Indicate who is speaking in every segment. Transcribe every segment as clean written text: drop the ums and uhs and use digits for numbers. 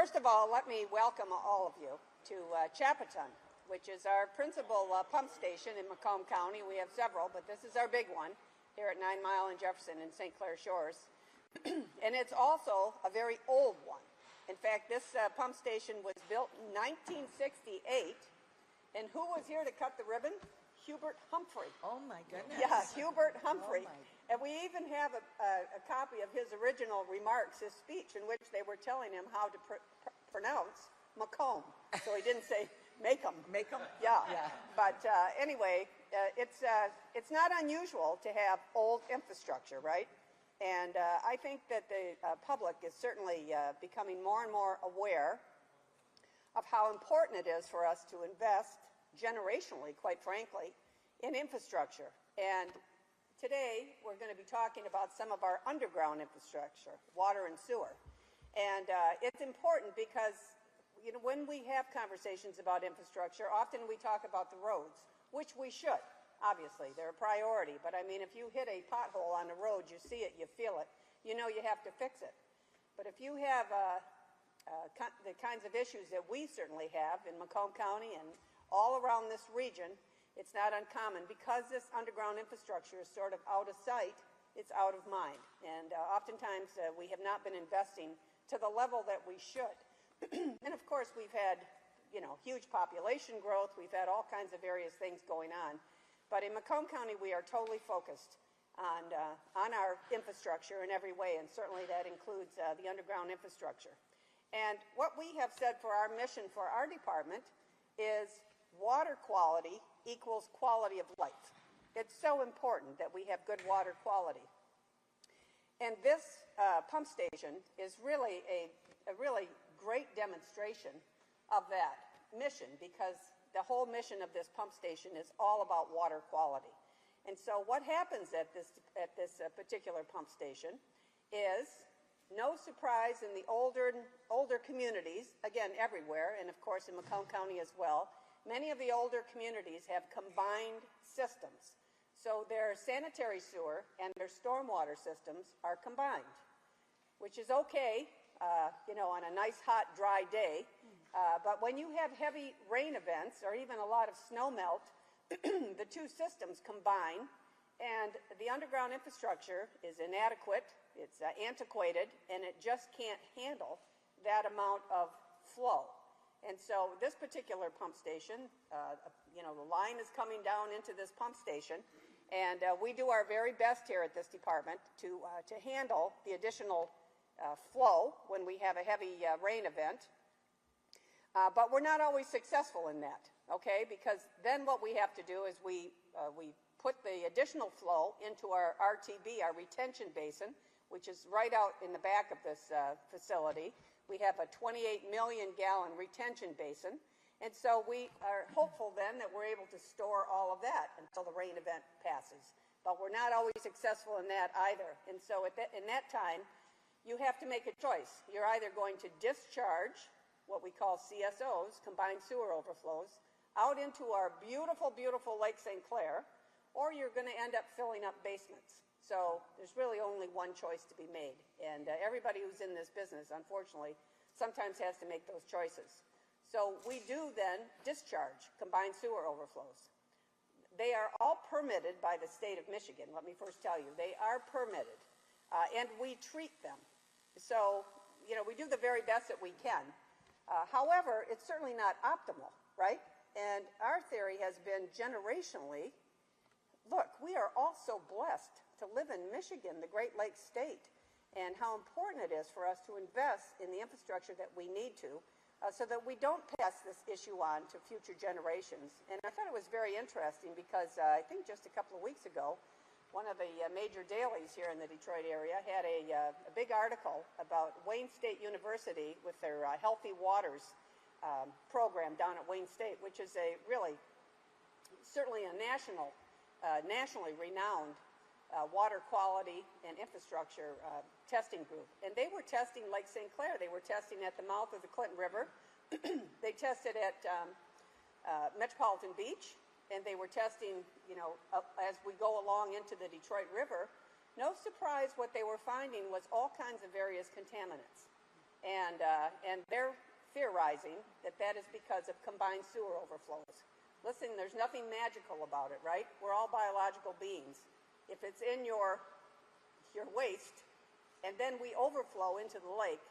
Speaker 1: first of all, let me welcome all of you to Chapaton, which is our principal pump station in Macomb County. We have several, but this is our big one here at 9 Mile and Jefferson in St. Clair Shores. And it's also a very old one. In fact, this pump station was built in 1968. And who was here to cut the ribbon? Hubert Humphrey.
Speaker 2: Oh, my goodness.
Speaker 1: Yeah, Hubert Humphrey.
Speaker 2: Oh,
Speaker 1: and we even have a copy of his original remarks, his speech, in which they were telling him how to pronounce Macomb. So he didn't say Macomb.
Speaker 2: Macomb?
Speaker 1: Yeah. But anyway, it's not unusual to have old infrastructure, right? And I think that the public is certainly becoming more and more aware of how important it is for us to invest generationally, quite frankly, in infrastructure. And today, we're going to be talking about some of our underground infrastructure, water and sewer. And it's important because, you know, when we have conversations about infrastructure, often we talk about the roads, which we should, obviously. They're a priority. But, I mean, if you hit a pothole on the road, you see it, you feel it, you know you have to fix it. But if you have the kinds of issues that we certainly have in Macomb County and all around this region, it's not uncommon. Because this underground infrastructure is sort of out of sight, it's out of mind. And oftentimes we have not been investing to the level that we should. And of course we've had, you know, huge population growth. We've had all kinds of various things going on. But in Macomb County we are totally focused on our infrastructure in every way, and certainly that includes the underground infrastructure. And what we have said for our mission for our department is water quality equals quality of life. It's so important that we have good water quality. And this pump station is really a really great demonstration of that mission, because the whole mission of this pump station is all about water quality. And so what happens at this particular pump station is, no surprise, in the older communities, again everywhere, and of course in Macomb County as well, many of the older communities have combined systems. So their sanitary sewer and their stormwater systems are combined, which is okay, you know, on a nice, hot, dry day. But when you have heavy rain events or even a lot of snow melt, the two systems combine, and the underground infrastructure is inadequate, it's antiquated, and it just can't handle that amount of flow. And so this particular pump station, you know, the line is coming down into this pump station, and we do our very best here at this department to handle the additional flow when we have a heavy rain event. But we're not always successful in that, okay? Because then what we have to do is we put the additional flow into our RTB, our retention basin, which is right out in the back of this facility. We have a 28 million gallon retention basin, and so we are hopeful then that we're able to store all of that until the rain event passes. But we're not always successful in that either. And so in that time, you have to make a choice. You're either going to discharge what we call CSOs, combined sewer overflows, out into our beautiful, beautiful Lake St. Clair, or you're going to end up filling up basements. So there's really only one choice to be made. And everybody who's in this business, unfortunately, sometimes has to make those choices. So we do then discharge combined sewer overflows. They are all permitted by the state of Michigan. Let me first tell you, they are permitted. And we treat them. So, you know, we do the very best that we can. However, it's certainly not optimal, right? And our theory has been generationally, look, we are all so blessed to live in Michigan, the Great Lakes state, and how important it is for us to invest in the infrastructure that we need to, so that we don't pass this issue on to future generations. And I thought it was very interesting because I think just a couple of weeks ago, one of the major dailies here in the Detroit area had a big article about Wayne State University with their Healthy Waters program down at Wayne State, which is a really, certainly a nationally renowned water quality and infrastructure testing group. And they were testing Lake St. Clair. They were testing at the mouth of the Clinton River. They tested at Metropolitan Beach. And they were testing, you know, as we go along into the Detroit River. No surprise, what they were finding was all kinds of various contaminants. and they're theorizing that that is because of combined sewer overflows. Listen, there's nothing magical about it, right? We're all biological beings. If it's in your waste, and then we overflow into the lake,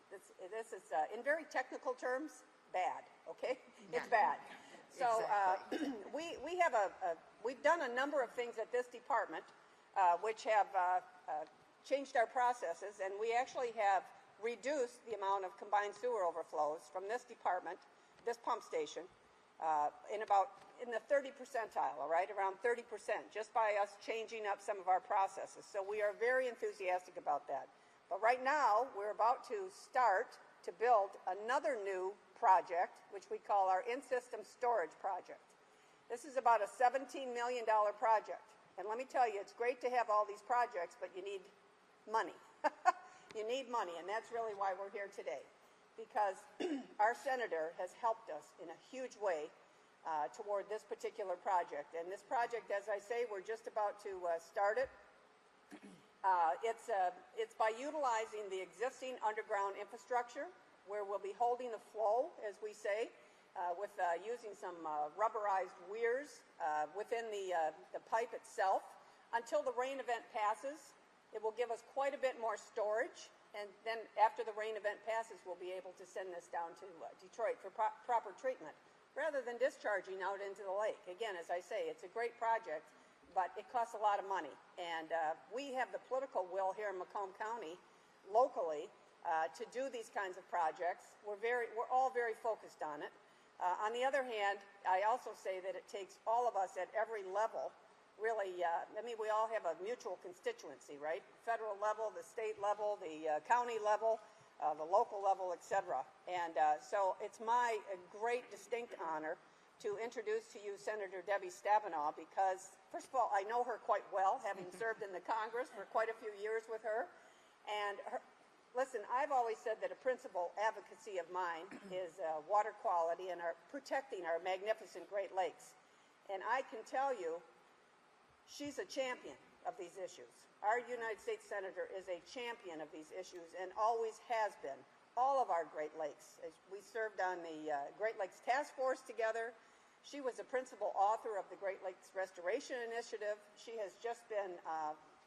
Speaker 1: this is, in very technical terms, bad, okay? It's bad. So we have we've done a number of things at this department which have changed our processes, and we actually have reduced the amount of combined sewer overflows from this department, this pump station, in the 30 percentile, all right, around 30%, just by us changing up some of our processes. So we are very enthusiastic about that. But right now, we're about to start to build another new project, which we call our in-system storage project. This is about a $17 million project. And let me tell you, it's great to have all these projects, but you need money. You need money, and that's really why we're here today. Because our senator has helped us in a huge way toward this particular project. And this project, as I say, we're just about to start it. It's by utilizing the existing underground infrastructure, where we'll be holding the flow, as we say, with using some rubberized weirs within the pipe itself until the rain event passes. It will give us quite a bit more storage, and then after the rain event passes, we'll be able to send this down to Detroit for proper treatment, rather than discharging out into the lake. Again, as I say, it's a great project, but it costs a lot of money. And we have the political will here in Macomb County, locally, to do these kinds of projects. We're all very focused on it. On the other hand, I also say that it takes all of us at every level, really, we all have a mutual constituency, right? Federal level, the state level, the county level, the local level, etc. And so it's my great distinct honor to introduce to you Senator Debbie Stabenow, because, first of all, I know her quite well, having served in the Congress for quite a few years with her. And listen, I've always said that a principal advocacy of mine is water quality and protecting our magnificent Great Lakes. And I can tell you, she's a champion of these issues. Our United States Senator is a champion of these issues and always has been. All of our Great Lakes. We served on the Great Lakes Task Force together. She was the principal author of the Great Lakes Restoration Initiative. She has just been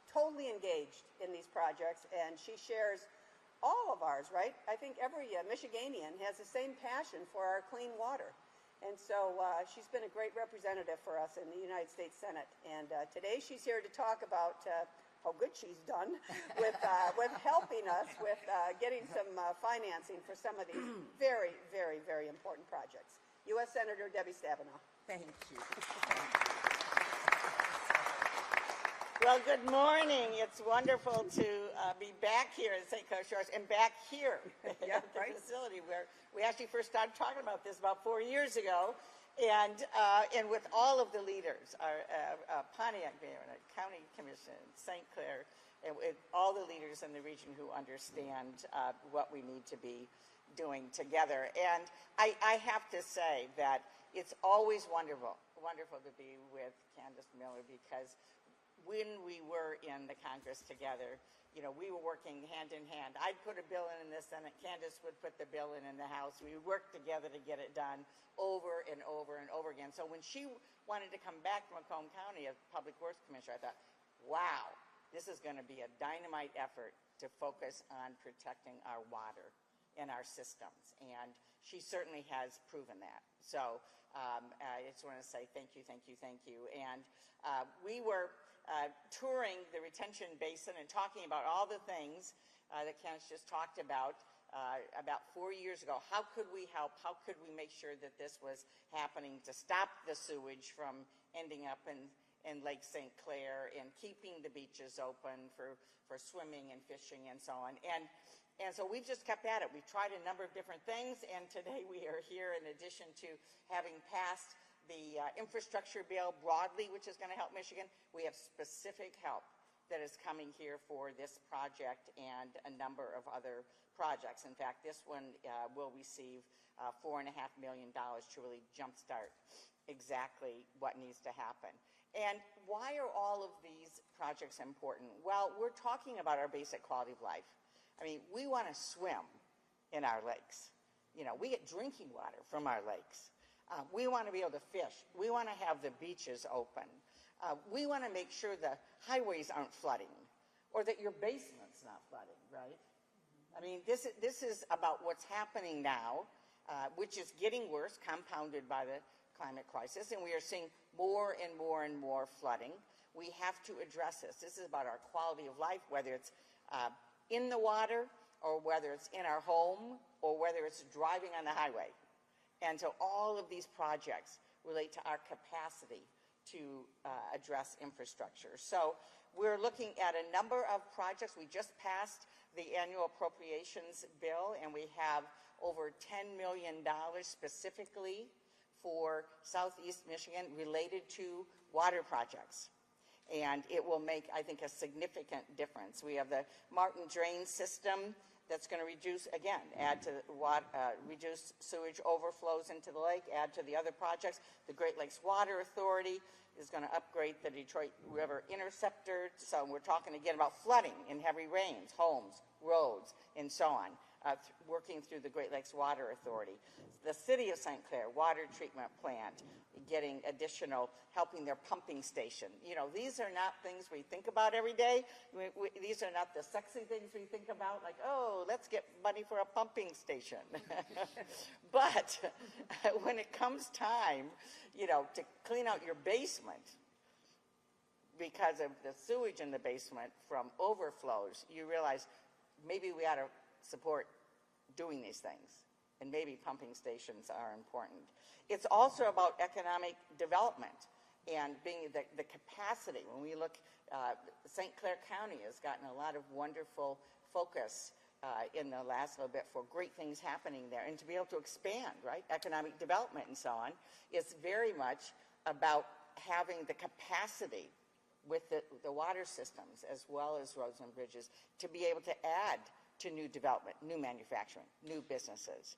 Speaker 1: totally engaged in these projects, and she shares all of ours, right? I think every Michiganian has the same passion for our clean water. And so she's been a great representative for us in the United States Senate. And today she's here to talk about how good she's done with helping us with getting some financing for some of these very, very, very important projects. U.S. Senator Debbie Stabenow.
Speaker 2: Thank you. Well, good morning. It's wonderful to be back here at St. Clair Shores and back here at the facility where we actually first started talking about this about 4 years ago, and with all of the leaders, our Pontiac Mayor, our County Commission, St. Clair, and with all the leaders in the region who understand what we need to be doing together. And I have to say that it's always wonderful to be with Candice Miller, because when we were in the Congress together, you know, we were working hand in hand. I'd put a bill in the Senate. Candice would put the bill in the House. We worked together to get it done over and over and over again. So when she wanted to come back to Macomb County as Public Works Commissioner, I thought, wow, this is going to be a dynamite effort to focus on protecting our water and our systems. And she certainly has proven that. So I just want to say thank you. And we were touring the retention basin and talking about all the things that Candice just talked about 4 years ago. How could we help? How could we make sure that this was happening to stop the sewage from ending up in Lake St. Clair and keeping the beaches open for swimming and fishing and so on. And so we've just kept at it. We've tried a number of different things, and today we are here in addition to having passed the infrastructure bill broadly, which is going to help Michigan. We have specific help that is coming here for this project and a number of other projects. In fact, this one will receive $4.5 million to really jumpstart exactly what needs to happen. And why are all of these projects important? Well, we're talking about our basic quality of life. I mean, we want to swim in our lakes. You know, we get drinking water from our lakes. We want to be able to fish. We want to have the beaches open. We want to make sure the highways aren't flooding or that your basement's not flooding, right? I mean, this is about what's happening now, which is getting worse, compounded by the climate crisis, and we are seeing more and more and more flooding. We have to address this. This is about our quality of life, whether it's in the water or whether it's in our home or whether it's driving on the highway. And so all of these projects relate to our capacity to address infrastructure. So we're looking at a number of projects. We just passed the annual appropriations bill, and we have over $10 million specifically for Southeast Michigan related to water projects. And it will make, I think, a significant difference. We have the Martin Drain System that's going to reduce, again, add to reduce sewage overflows into the lake, add to the other projects. The Great Lakes Water Authority is going to upgrade the Detroit River Interceptor. So we're talking again about flooding in heavy rains, homes, roads, and so on, working through the Great Lakes Water Authority. The City of St. Clair Water Treatment Plant getting additional, helping their pumping station. You know, these are not things we think about every day. These are not the sexy things we think about, like, oh, let's get money for a pumping station. But when it comes time, you know, to clean out your basement because of the sewage in the basement from overflows, you realize maybe we ought to support doing these things, and maybe pumping stations are important. It's also about economic development and being the capacity. When we look, St. Clair County has gotten a lot of wonderful focus in the last little bit for great things happening there, and to be able to expand, right, economic development and so on, is very much about having the capacity with the water systems as well as roads and bridges to be able to add to new development, new manufacturing, new businesses,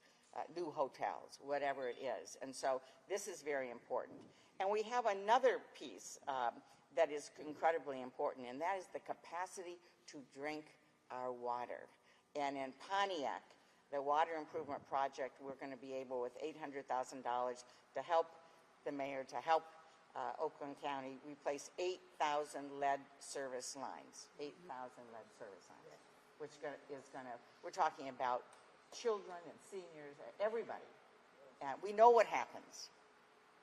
Speaker 2: new hotels, whatever it is. And so this is very important. And we have another piece that is incredibly important, and that is the capacity to drink our water. And in Pontiac, the water improvement project, we're going to be able, with $800,000, to help the mayor, to help Oakland County replace 8,000 lead service lines, 8,000 lead service lines, which is going to, we're talking about children and seniors, everybody. We know what happens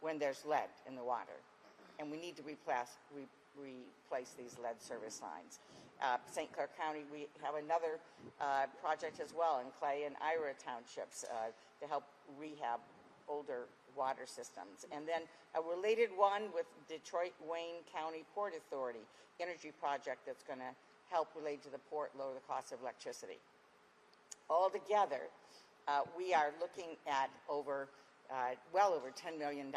Speaker 2: when there's lead in the water, and we need to replace these lead service lines. St. Clair County, we have another project as well in Clay and Ira townships to help rehab older water systems. And then a related one with Detroit Wayne County Port Authority, energy project that's going to help relate to the port, lower the cost of electricity. Altogether, we are looking at well over $10 million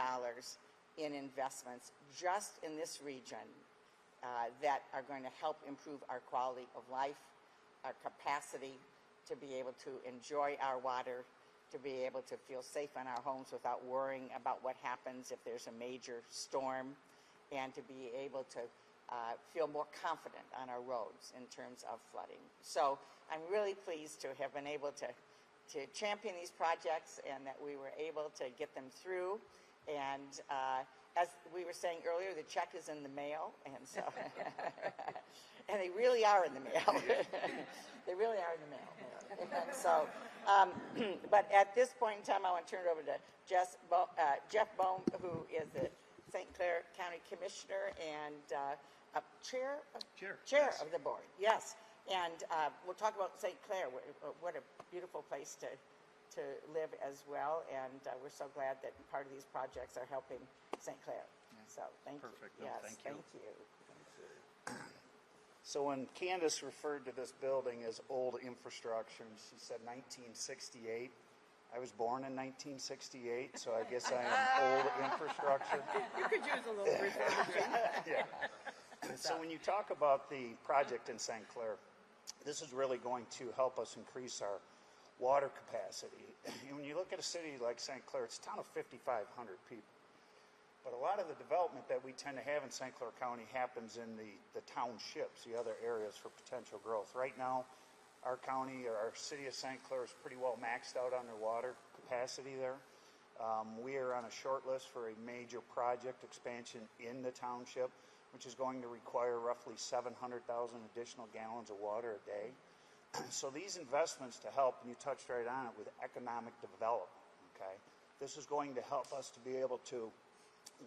Speaker 2: in investments just in this region that are going to help improve our quality of life, our capacity to be able to enjoy our water, to be able to feel safe in our homes without worrying about what happens if there's a major storm, and to be able to feel more confident on our roads in terms of flooding. So I'm really pleased to have been able to champion these projects, and that we were able to get them through. And as we were saying earlier, the check is in the mail, and so and they really are in the mail. They really are in the mail. And so, but at this point in time, I want to turn it over to Jeff Bohm, who is the St. Clair County Commissioner and chair
Speaker 3: Yes.
Speaker 2: of the board. Yes, and we'll talk about St. Clair. What a beautiful place to live as well, and we're so glad that part of these projects are helping St. Clair. So thank
Speaker 3: Perfect.
Speaker 2: you.
Speaker 3: No,
Speaker 2: Yes,
Speaker 3: thank you.
Speaker 4: So when Candice referred to this building as old infrastructure, and she said 1968, I was born in 1968, so I guess I am old infrastructure.
Speaker 5: You could use a little refurbishing.
Speaker 4: Yeah. So when you talk about the project in St. Clair, this is really going to help us increase our water capacity. And when you look at a city like St. Clair, it's a town of 5,500 people. But a lot of the development that we tend to have in St. Clair County happens in the townships, the other areas for potential growth. Right now, our county, or our city of St. Clair, is pretty well maxed out on their water capacity there. We are on a short list for a major project expansion in the township, which is going to require roughly 700,000 additional gallons of water a day. So these investments to help, and you touched right on it, with economic development, okay? This is going to help us to be able to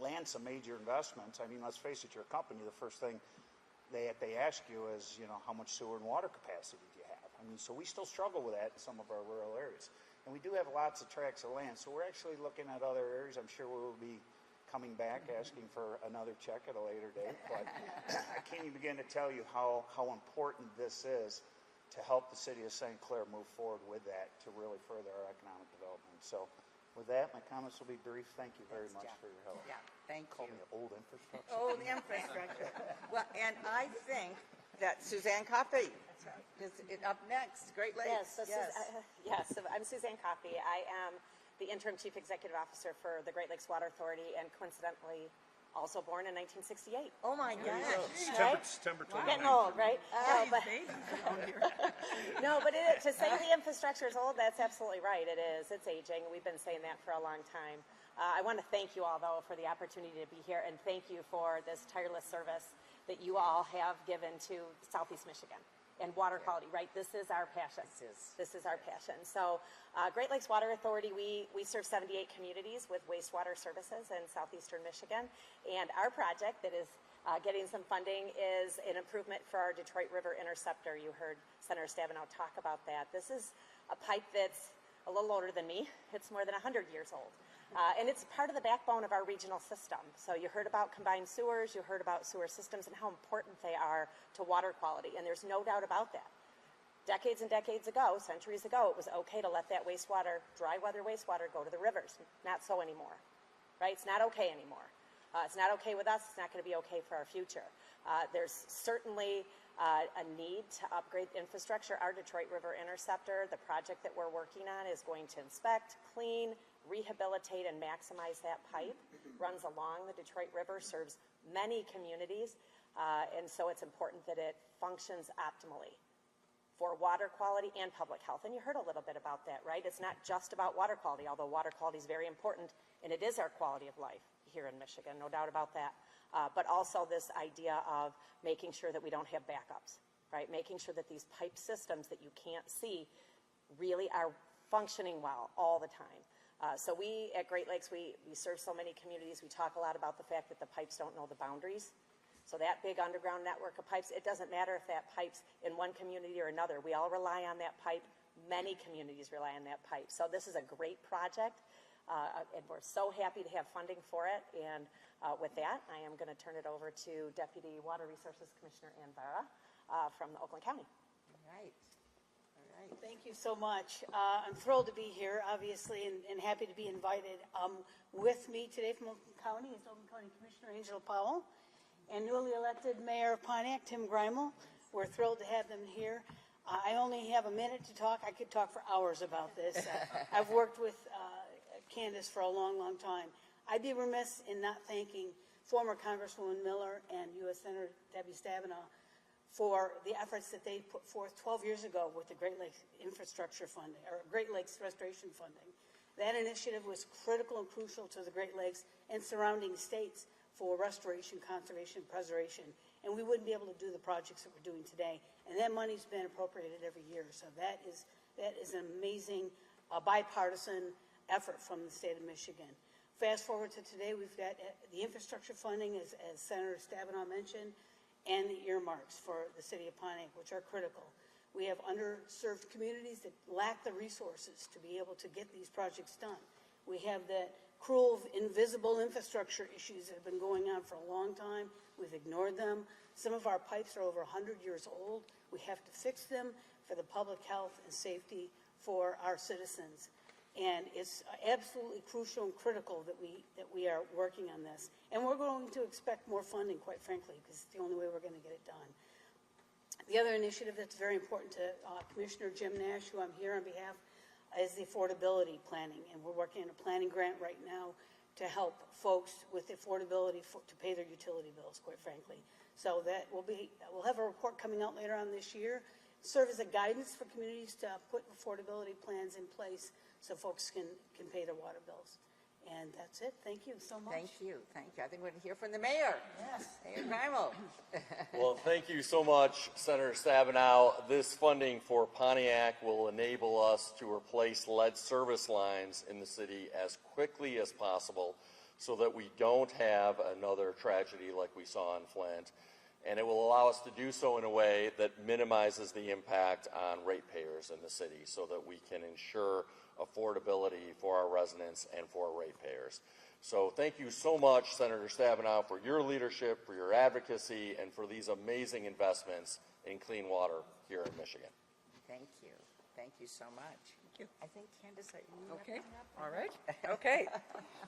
Speaker 4: land some major investments. I mean, let's face it, you're a company, the first thing they ask you is, you know, how much sewer and water capacity do you have? I mean, so we still struggle with that in some of our rural areas. And we do have lots of tracts of land, so we're actually looking at other areas. I'm sure we will be coming back asking for another check at a later date, but I can't even begin to tell you how important this is to help the city of St. Clair move forward with that to really further our economic development. So with that, my comments will be brief. Thank you very much for your help.
Speaker 2: Yeah, thank
Speaker 4: Call
Speaker 2: you.
Speaker 4: me old infrastructure.
Speaker 2: Old infrastructure. Well, and I think that Suzanne Coffey is up next. Great Lakes.
Speaker 3: Yes, so I'm Suzanne Coffey. I am the interim chief executive officer for the Great Lakes Water Authority, and coincidentally also born in 1968.
Speaker 2: Oh my gosh.
Speaker 6: September
Speaker 3: Getting
Speaker 6: 29th.
Speaker 3: old, right? No, but to say the infrastructure is old, that's absolutely right. It is. It's aging. We've been saying that for a long time. I want to thank you all, though, for the opportunity to be here, and thank you for this tireless service that you all have given to Southeast Michigan and water quality, right? This is our passion. This is our passion. So Great Lakes Water Authority, we serve 78 communities with wastewater services in southeastern Michigan. And our project that is getting some funding is an improvement for our Detroit River Interceptor. You heard Senator Stabenow talk about that. This is a pipe that's a little older than me. It's more than 100 years old. And it's part of the backbone of our regional system. So you heard about combined sewers, you heard about sewer systems and how important they are to water quality. And there's no doubt about that. Decades and decades ago, centuries ago, it was okay to let that wastewater, dry weather wastewater, go to the rivers. Not so anymore, right? It's not okay anymore. It's not okay with us. It's not going to be okay for our future. There's certainly a need to upgrade infrastructure. Our Detroit River Interceptor, the project that we're working on, is going to inspect, clean, rehabilitate, and maximize that pipe. Runs along the Detroit River, serves many communities, and so it's important that it functions optimally for water quality and public health. And you heard a little bit about that, right? It's not just about water quality, although water quality is very important, and it is our quality of life here in Michigan, no doubt about that. But also this idea of making sure that we don't have backups, right? Making sure that these pipe systems that you can't see really are functioning well all the time. So we at Great Lakes, we serve so many communities. We talk a lot about the fact that the pipes don't know the boundaries. So that big underground network of pipes, it doesn't matter if that pipe's in one community or another. We all rely on that pipe. Many communities rely on that pipe. So this is a great project, and we're so happy to have funding for it. And with that, I am going to turn it over to Deputy Water Resources Commissioner Ann Barra from Oakland County.
Speaker 2: All right.
Speaker 7: Thank you so much. I'm thrilled to be here, obviously, and happy to be invited. With me today from Oakland County is Oakland County Commissioner Angela Powell and newly elected Mayor of Pontiac, Tim Greimel. We're thrilled to have them here. I only have a minute to talk. I could talk for hours about this. I've worked with Candice for a long, long time. I'd be remiss in not thanking former Congresswoman Miller and U.S. Senator Debbie Stabenow for the efforts that they put forth 12 years ago with the Great Lakes Infrastructure Funding, or Great Lakes Restoration Funding. That initiative was critical and crucial to the Great Lakes and surrounding states for restoration, conservation, preservation, and we wouldn't be able to do the projects that we're doing today. And that money's been appropriated every year, so that is an amazing bipartisan effort from the state of Michigan. Fast forward to today, we've got the infrastructure funding, as Senator Stabenow mentioned, and the earmarks for the city of Pontiac, which are critical. We have underserved communities that lack the resources to be able to get these projects done. We have the cruel, invisible infrastructure issues that have been going on for a long time. We've ignored them. Some of our pipes are over 100 years old. We have to fix them for the public health and safety for our citizens. And it's absolutely crucial and critical that we are working on this. And we're going to expect more funding, quite frankly, because it's the only way we're going to get it done. The other initiative that's very important to Commissioner Jim Nash, who I'm here on behalf, is the affordability planning. And we're working on a planning grant right now to help folks with affordability to pay their utility bills, quite frankly. So that we'll have a report coming out later on this year. serve as a guidance for communities to put affordability plans in place so folks can pay their water bills. And that's it. Thank you so much.
Speaker 2: Thank you. Thank you. I think we're going to hear from the mayor.
Speaker 7: Yes.
Speaker 2: Mayor Grimo.
Speaker 6: Well, thank you so much, Senator Stabenow. This funding for Pontiac will enable us to replace lead service lines in the city as quickly as possible so that we don't have another tragedy like we saw in Flint. And it will allow us to do so in a way that minimizes the impact on ratepayers in the city so that we can ensure affordability for our residents and for our ratepayers. So thank you so much, Senator Stabenow, for your leadership, for your advocacy, and for these amazing investments in clean water here in Michigan.
Speaker 2: Thank you. Thank you so much.
Speaker 5: Thank you.
Speaker 2: I think, Candice, are you
Speaker 5: Okay,
Speaker 2: wrapping up?
Speaker 5: all right.
Speaker 1: Okay.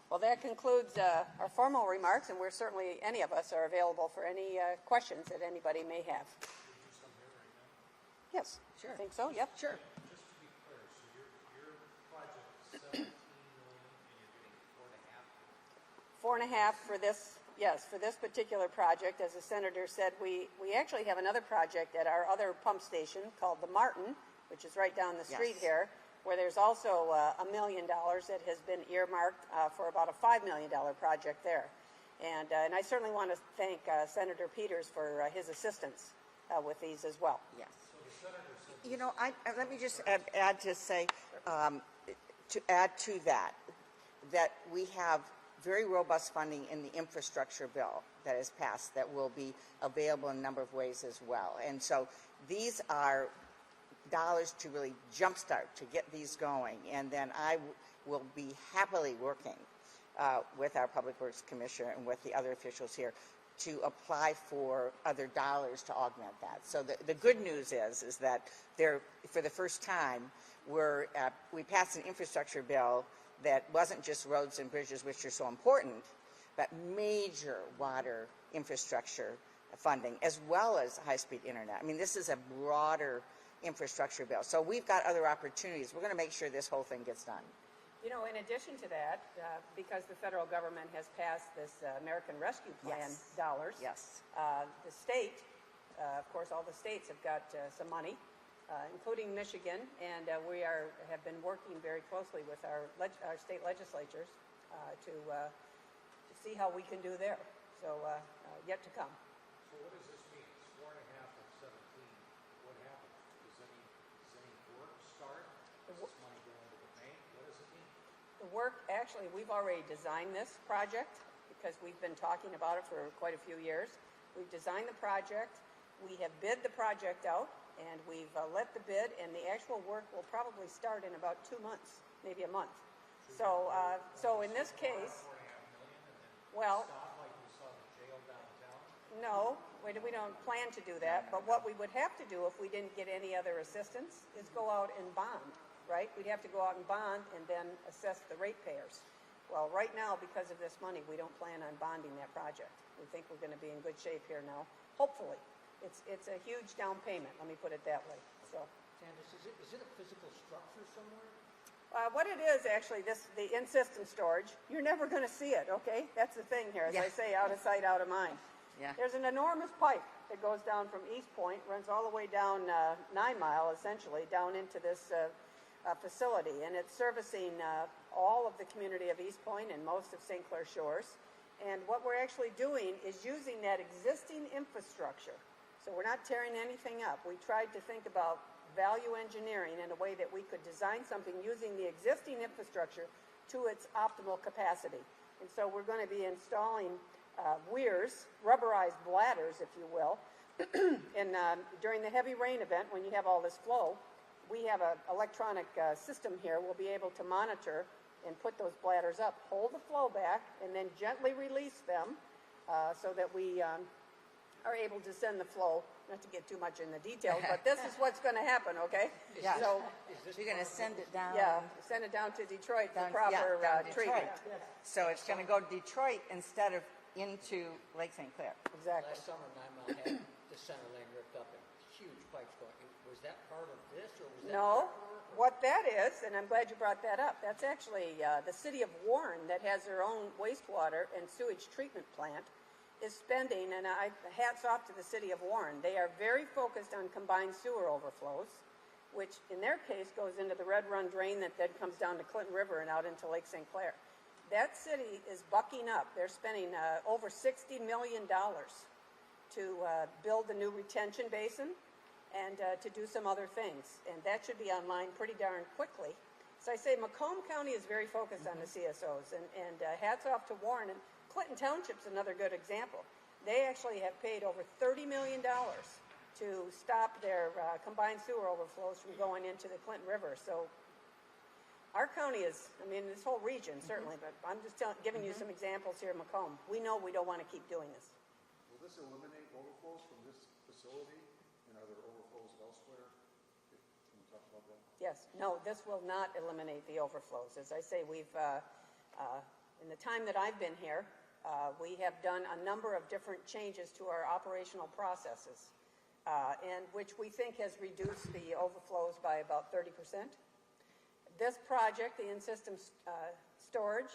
Speaker 1: Well, that concludes our formal remarks, and we're certainly, any of us are available for any questions that anybody may have. Yes.
Speaker 2: Sure.
Speaker 1: I think so, yep.
Speaker 2: Sure.
Speaker 8: Just to be clear, so your project is 17 million and you're getting 4.5?
Speaker 1: 4.5 for this, yes, for this particular project. As the senator said, we actually have another project at our other pump station called the Martin, which is right down the street
Speaker 2: Yes.
Speaker 1: here, where there's also $1 million that has been earmarked for about a $5 million project there. And I certainly want to thank Senator Peters for his assistance with these as well.
Speaker 2: Yes. You know, let me just add to say, to add to that we have very robust funding in the infrastructure bill that has passed that will be available in a number of ways as well. And so these are dollars to really jumpstart, to get these going. And then I will be happily working with our Public Works Commissioner and with the other officials here to apply for other dollars to augment that. So the good news is that for the first time, we passed an infrastructure bill that wasn't just roads and bridges, which are so important, but major water infrastructure funding, as well as high-speed internet. I mean, this is a broader infrastructure bill. So we've got other opportunities. We're going to make sure this whole thing gets done.
Speaker 1: You know, in addition to that, because the federal government has passed this American Rescue Plan
Speaker 2: Yes.
Speaker 1: dollars,
Speaker 2: Yes.
Speaker 1: the state, of course, all the states have got some money, including Michigan, and we have been working very closely with our state legislatures to see how we can do there. So yet to come.
Speaker 8: So what does this mean? It's 4.5 and 17. What happens? Does any work start? Does this money go into the bank? What does it mean?
Speaker 1: The work, actually, we've already designed this project because we've been talking about it for quite a few years. We've designed the project, we have bid the project out, and we've let the bid, and the actual work will probably start in about 2 months, maybe a month. So in this case,
Speaker 8: 4.5 million and then
Speaker 1: well,
Speaker 8: stop like we saw the jail downtown?
Speaker 1: no, we don't plan to do that, but what we would have to do if we didn't get any other assistance is go out and bond, right? We'd have to go out and bond and then assess the ratepayers. Well, right now, because of this money, we don't plan on bonding that project. We think we're going to be in good shape here now, hopefully. It's a huge down payment, let me put it that way. So,
Speaker 8: Candice, is it a physical structure somewhere?
Speaker 1: what it is actually, the in-system storage, you're never going to see it, okay? That's the thing here, as I say, out of sight, out of mind.
Speaker 2: Yeah.
Speaker 1: There's an enormous pipe that goes down from East Point, runs all the way down 9 Mile, essentially, down into this facility, and it's servicing all of the community of East Point and most of St. Clair Shores. And what we're actually doing is using that existing infrastructure. So we're not tearing anything up. We tried to think about value engineering in a way that we could design something using the existing infrastructure to its optimal capacity. And so we're going to be installing weirs, rubberized bladders, if you will. And during the heavy rain event, when you have all this flow, we have an electronic system here. We'll be able to monitor and put those bladders up, hold the flow back, and then gently release them so that we are able to send the flow, not to get too much in the details, but this is what's going to happen, okay?
Speaker 2: Yeah.
Speaker 1: So,
Speaker 2: You're going to send it down.
Speaker 1: yeah, send it down to Detroit for
Speaker 2: Down
Speaker 1: proper
Speaker 2: Detroit.
Speaker 1: treatment.
Speaker 2: So it's going to go to Detroit instead of into Lake St. Clair.
Speaker 1: Exactly.
Speaker 9: Last summer, 9 Mile had the center lane ripped up and huge pipes going. Was that part of this, or was that
Speaker 1: No,
Speaker 9: part of it?
Speaker 1: what that is, and I'm glad you brought that up, that's actually the city of Warren that has their own wastewater and sewage treatment plant. is spending, and hats off to the city of Warren. They are very focused on combined sewer overflows, which in their case goes into the Red Run drain that then comes down to Clinton River and out into Lake St. Clair. That city is bucking up. They're spending over $60 million to build a new retention basin and to do some other things. And that should be online pretty darn quickly. So I say Macomb County is very focused on the CSOs, and hats off to Warren. And Clinton Township's another good example. They actually have paid over $30 million to stop their combined sewer overflows from going into the Clinton River. So our county is, I mean, this whole region certainly, but I'm just giving you some examples here in Macomb. We know we don't want to keep doing this.
Speaker 8: Will this eliminate overflows from this facility, and are there overflows elsewhere? Can you talk about that?
Speaker 1: Yes, no, this will not eliminate the overflows. As I say, we've, in the time that I've been here, we have done a number of different changes to our operational processes, and which we think has reduced the overflows by about 30%. This project, the in-system storage,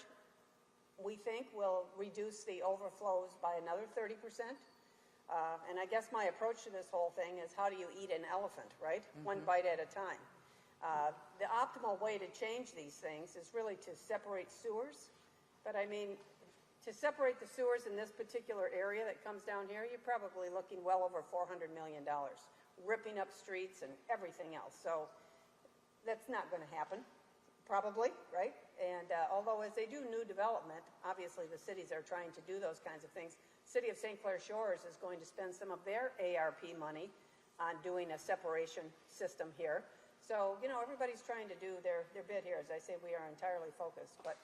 Speaker 1: we think will reduce the overflows by another 30%. And I guess my approach to this whole thing is, how do you eat an elephant, right? One bite at a time. The optimal way to change these things is really to separate sewers. But I mean, to separate the sewers in this particular area that comes down here, you're probably looking well over $400 million, ripping up streets and everything else. So that's not going to happen, probably, right? And although as they do new development, obviously the cities are trying to do those kinds of things. City of St. Clair Shores is going to spend some of their ARP money on doing a separation system here. So, you know, everybody's trying to do their bit here. As I say, we are entirely focused. But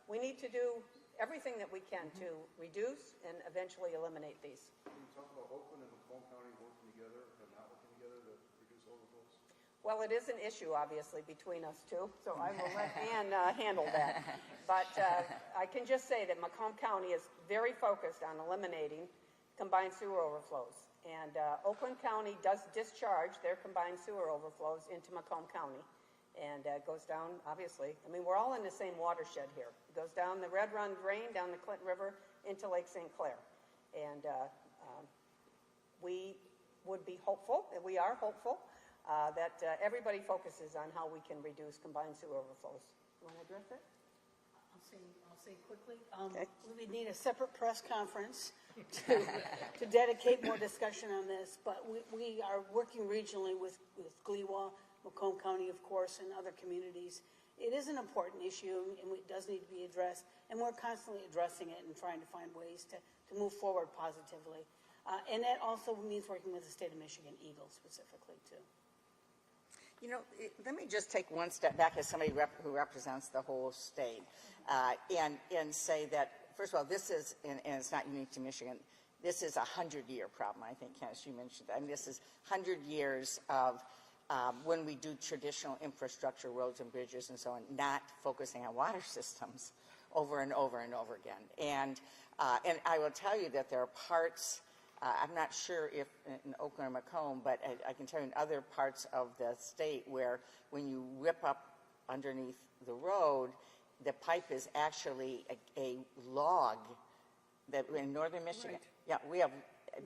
Speaker 1: we need to do everything that we can to reduce and eventually eliminate these.
Speaker 8: Can you talk about Oakland and Macomb County working together and not working together to reduce overflows?
Speaker 1: Well, it is an issue, obviously, between us two, so I will let Ann handle that. But I can just say that Macomb County is very focused on eliminating combined sewer overflows. And Oakland County does discharge their combined sewer overflows into Macomb County. And goes down, obviously. I mean, we're all in the same watershed here. It goes down the Red Run drain, down the Clinton River, into Lake St. Clair. And we would be hopeful, and we are hopeful, that everybody focuses on how we can reduce combined sewer overflows. You want to address it?
Speaker 7: I'll say quickly.
Speaker 1: Okay.
Speaker 7: We would need a separate press conference to dedicate more discussion on this, but we are working regionally with Gliwa, Macomb County, of course, and other communities. It is an important issue, and it does need to be addressed, and we're constantly addressing it and trying to find ways to move forward positively. And that also means working with the state of Michigan Eagle specifically, too.
Speaker 2: You know, let me just take one step back as somebody who represents the whole state and say that, first of all, this is, and it's not unique to Michigan, this is a 100-year problem. I think, Candice, you mentioned that. I mean, this is 100 years of when we do traditional infrastructure, roads and bridges and so on, not focusing on water systems over and over and over again. And I will tell you that there are parts, I'm not sure if in Oakland or Macomb, but I can tell you in other parts of the state where when you rip up underneath the road, the pipe is actually a log that in northern Michigan.
Speaker 1: Right.
Speaker 2: Yeah, we have.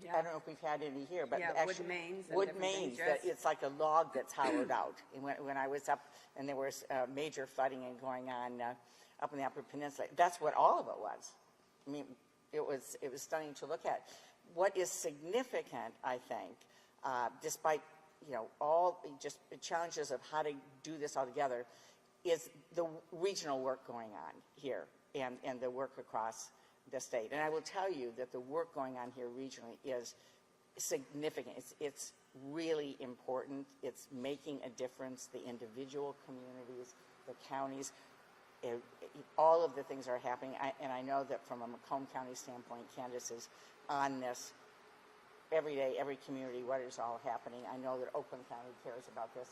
Speaker 1: Yeah.
Speaker 2: I don't know if we've had any here, but
Speaker 1: Yeah,
Speaker 2: actually,
Speaker 1: wood mains and
Speaker 2: wood
Speaker 1: different
Speaker 2: mains.
Speaker 1: things, yes.
Speaker 2: It's like a log that's hollowed out. And when I was up, and there was major flooding and going on up in the Upper Peninsula, that's what all of it was. I mean, it was stunning to look at. What is significant, I think, despite all just the challenges of how to do this all together, is the regional work going on here and the work across the state. And I will tell you that the work going on here regionally is significant. It's really important. It's making a difference. The individual communities, the counties, all of the things are happening. And I know that from a Macomb County standpoint, Candice is on this every day, every community, what is all happening. I know that Oakland County cares about this.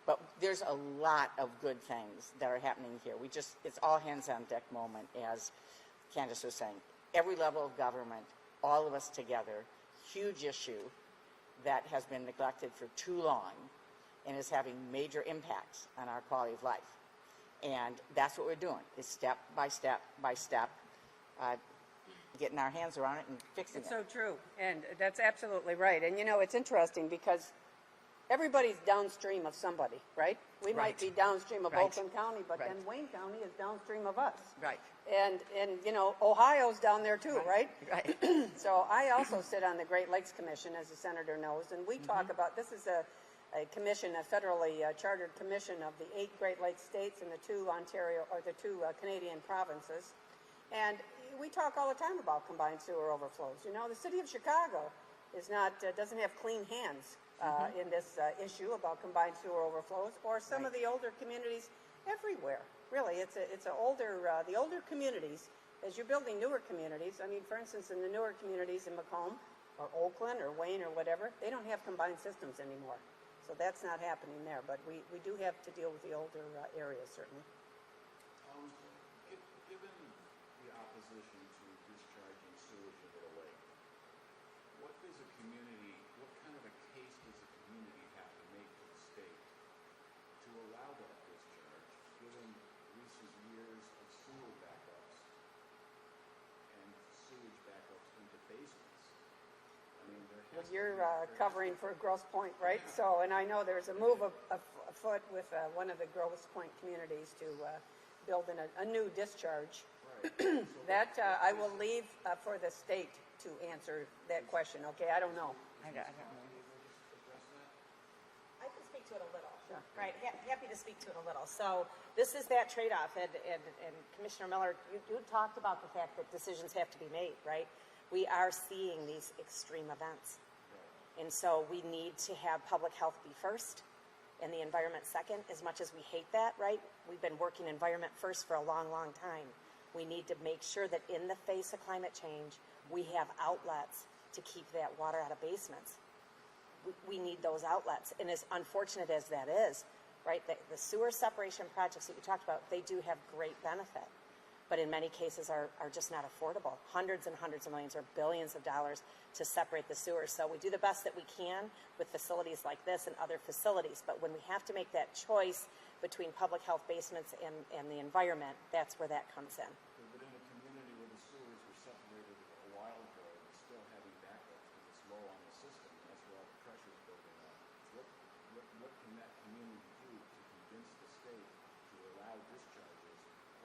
Speaker 2: But there's a lot of good things that are happening here. It's all hands on deck moment, as Candice was saying. Every level of government, all of us together, huge issue that has been neglected for too long and is having major impacts on our quality of life. And that's what we're doing, is step by step by step, getting our hands around it and fixing
Speaker 1: It's
Speaker 2: it.
Speaker 1: so true, and that's absolutely right. And you know, it's interesting because everybody's downstream of somebody, right? We might be downstream of
Speaker 2: Right.
Speaker 1: Oakland County, but then Wayne County is downstream of us.
Speaker 2: Right.
Speaker 1: And you know, Ohio's down there too, right?
Speaker 2: Right.
Speaker 1: So I also sit on the Great Lakes Commission, as the senator knows, and we talk about, this is a commission, a federally chartered commission of the 8 Great Lakes states and the 2 Ontario, or the 2 Canadian provinces. And we talk all the time about combined sewer overflows. You know, the city of Chicago is not, doesn't have clean hands in this issue about combined sewer overflows, or some of the older communities everywhere. Really, it's a older, the older communities, as you're building newer communities, I mean, for instance, in the newer communities in Macomb, or Oakland, or Wayne, or whatever, they don't have combined systems anymore. So that's not happening there, but we do have to deal with the older areas, certainly.
Speaker 8: Given the opposition to discharging sewage into the lake, what kind of a case does a community have to make to the state to allow that discharge, given recent years of sewer backups and sewage backups into basements? I mean, there has to be
Speaker 1: You're covering for Grosse Pointe, right? So, and I know there's a move afoot with one of the Grosse Pointe communities to build a new discharge.
Speaker 8: Right.
Speaker 1: That I will leave for the state to answer that question, okay? I don't know.
Speaker 2: I don't know.
Speaker 3: I can speak to it a little. Right, happy to speak to it a little. So this is that trade-off, and Commissioner Miller, you talked about the fact that decisions have to be made, right? We are seeing these extreme events. And so we need to have public health be first and the environment second, as much as we hate that, right? We've been working environment first for a long, long time. We need to make sure that in the face of climate change, we have outlets to keep that water out of basements. We need those outlets. And as unfortunate as that is, right, the sewer separation projects that you talked about, they do have great benefit, but in many cases are just not affordable. Hundreds and hundreds of millions or billions of dollars to separate the sewers. So we do the best that we can with facilities like this and other facilities, but when we have to make that choice between public health basements and the environment, that's where that comes in.
Speaker 8: But in a community where the sewers were separated a while ago, it's still having backups because it's low on the system, and that's where all the pressure's building up. What can that community do to convince the state to allow discharges,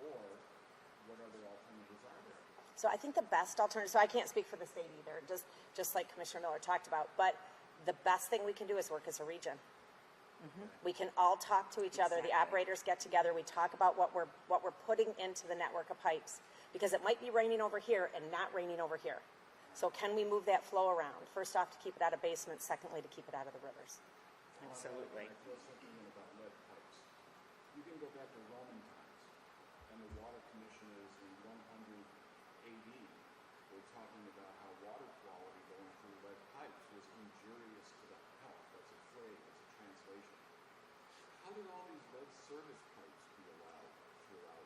Speaker 8: or what other alternatives are there?
Speaker 3: So I think the best alternative, so I can't speak for the state either, just like Commissioner Miller talked about, but the best thing we can do is work as a region. We can all talk to each other. The operators get together. We talk about what we're putting into the network of pipes, because it might be raining over here and not raining over here. So can we move that flow around? First off, to keep it out of basements. Secondly, to keep it out of the rivers.
Speaker 2: Absolutely.
Speaker 8: I feel something about lead pipes. You can go back to Roman times, and the water commissioners in 100 AD were talking about how water quality going through lead pipes was injurious to the health. That's a phrase, that's a translation. How did all these lead service pipes be allowed throughout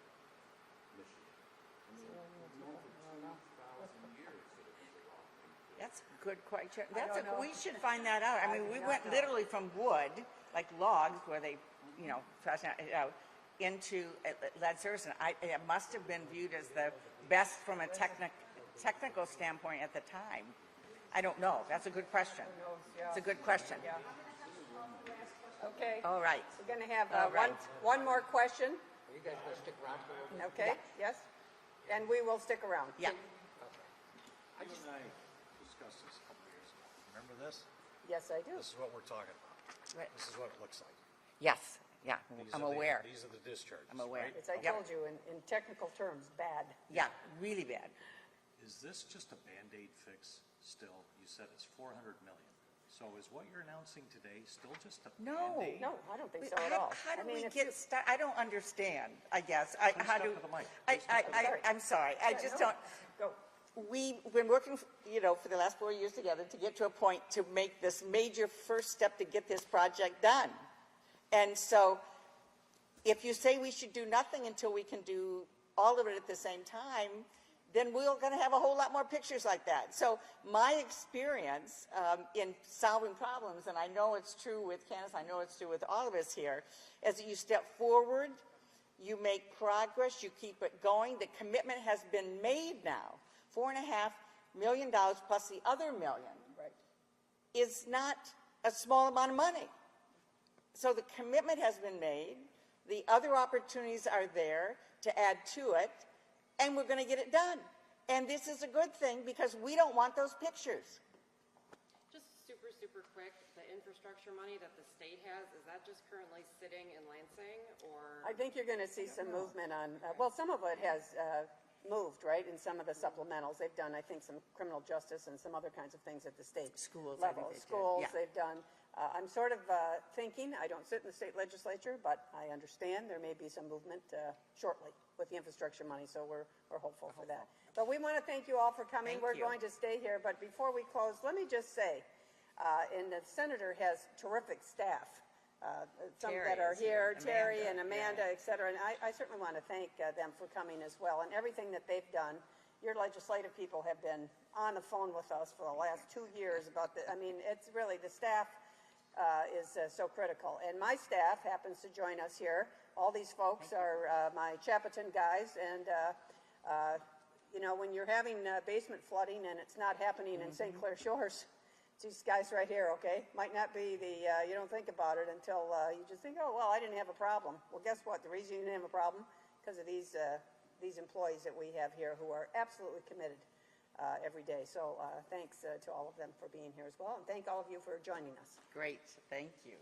Speaker 8: Michigan? I mean, we've known for 2,000 years that it was a law.
Speaker 2: That's a good question.
Speaker 1: don't know.
Speaker 2: We should find that out. I mean, we went literally from wood, like logs, where they, fashion it out, into lead service, and it must have been viewed as the best from a technical standpoint at the time. I don't know. That's a good question. It's a good question.
Speaker 1: Okay.
Speaker 2: All right.
Speaker 1: We're going to have
Speaker 2: All right.
Speaker 1: one more question.
Speaker 9: Are you guys going to stick around for a little bit?
Speaker 1: Okay, yes? And we will stick around.
Speaker 2: Yeah.
Speaker 8: You and I discussed this a couple of years ago. Remember this?
Speaker 1: Yes, I do.
Speaker 8: This is what we're talking about.
Speaker 2: Right.
Speaker 8: This is what it looks like.
Speaker 2: Yes. Yeah.
Speaker 8: These
Speaker 2: I'm
Speaker 8: are the-
Speaker 2: aware.
Speaker 8: These are the discharges.
Speaker 2: I'm aware.
Speaker 8: right?
Speaker 1: As I
Speaker 2: Yep.
Speaker 1: told you, in technical terms, bad.
Speaker 2: Yeah. Really bad.
Speaker 8: Is this just a Band-Aid fix still? You said it's 400 million. So is what you're announcing today still just a
Speaker 2: No.
Speaker 8: Band-Aid?
Speaker 1: No, I don't think so at all.
Speaker 2: How do
Speaker 1: I mean,
Speaker 2: we
Speaker 1: if
Speaker 2: get
Speaker 1: you-
Speaker 2: started? I don't understand, I guess.
Speaker 8: Please
Speaker 2: How
Speaker 8: step
Speaker 2: do,
Speaker 8: to the mic.
Speaker 2: I,
Speaker 8: Please step to the
Speaker 1: mic.
Speaker 2: I'm sorry. I just
Speaker 1: no.
Speaker 2: don't.
Speaker 1: Go.
Speaker 2: We've been working, for the last 4 years together to get to a point to make this major first step to get this project done. And so if you say we should do nothing until we can do all of it at the same time, then we're going to have a whole lot more pictures like that. So my experience in solving problems, and I know it's true with Candice, I know it's true with all of us here, is that you step forward, you make progress, you keep it going. The commitment has been made now $4.5 million plus the other million
Speaker 1: Right.
Speaker 2: is not a small amount of money. So the commitment has been made, the other opportunities are there to add to it, and we're going to get it done. And this is a good thing because we don't want those pictures.
Speaker 10: Just super quick, the infrastructure money that the state has, is that just currently sitting in Lansing, or?
Speaker 1: I think you're going to see some movement on, well, some of it has moved, right, in some of the supplementals. They've done, I think, some criminal justice and some other kinds of things at the state
Speaker 2: Schools, I think
Speaker 1: level.
Speaker 2: they did,
Speaker 1: Schools,
Speaker 2: yeah.
Speaker 1: they've done. I'm sort of thinking, I don't sit in the state legislature, but I understand there may be some movement shortly with the infrastructure money, so we're hopeful for that. But we want to thank you all for coming.
Speaker 2: Thank
Speaker 1: We're
Speaker 2: you.
Speaker 1: going to stay here, but before we close, let me just say, and the senator has terrific staff. Some
Speaker 2: Terry
Speaker 1: that are
Speaker 2: is here,
Speaker 1: here, Terry and
Speaker 2: Amanda,
Speaker 1: Amanda, et cetera. And I certainly want to thank them for coming as well and everything that they've done. Your legislative people have been on the phone with us for the last 2 years about the, I mean, it's really, the staff is so critical. And my staff happens to join us here. All these folks are my Chapatin guys. And, you know, when you're having basement flooding and it's not happening in St. Clair Shores, it's these guys right here, okay? Might not be the, you don't think about it until you just think, oh, well, I didn't have a problem. Well, guess what? The reason you didn't have a problem, because of these employees that we have here who are absolutely committed every day. So thanks to all of them for being here as well. And thank all of you for joining us.
Speaker 2: Great, thank you.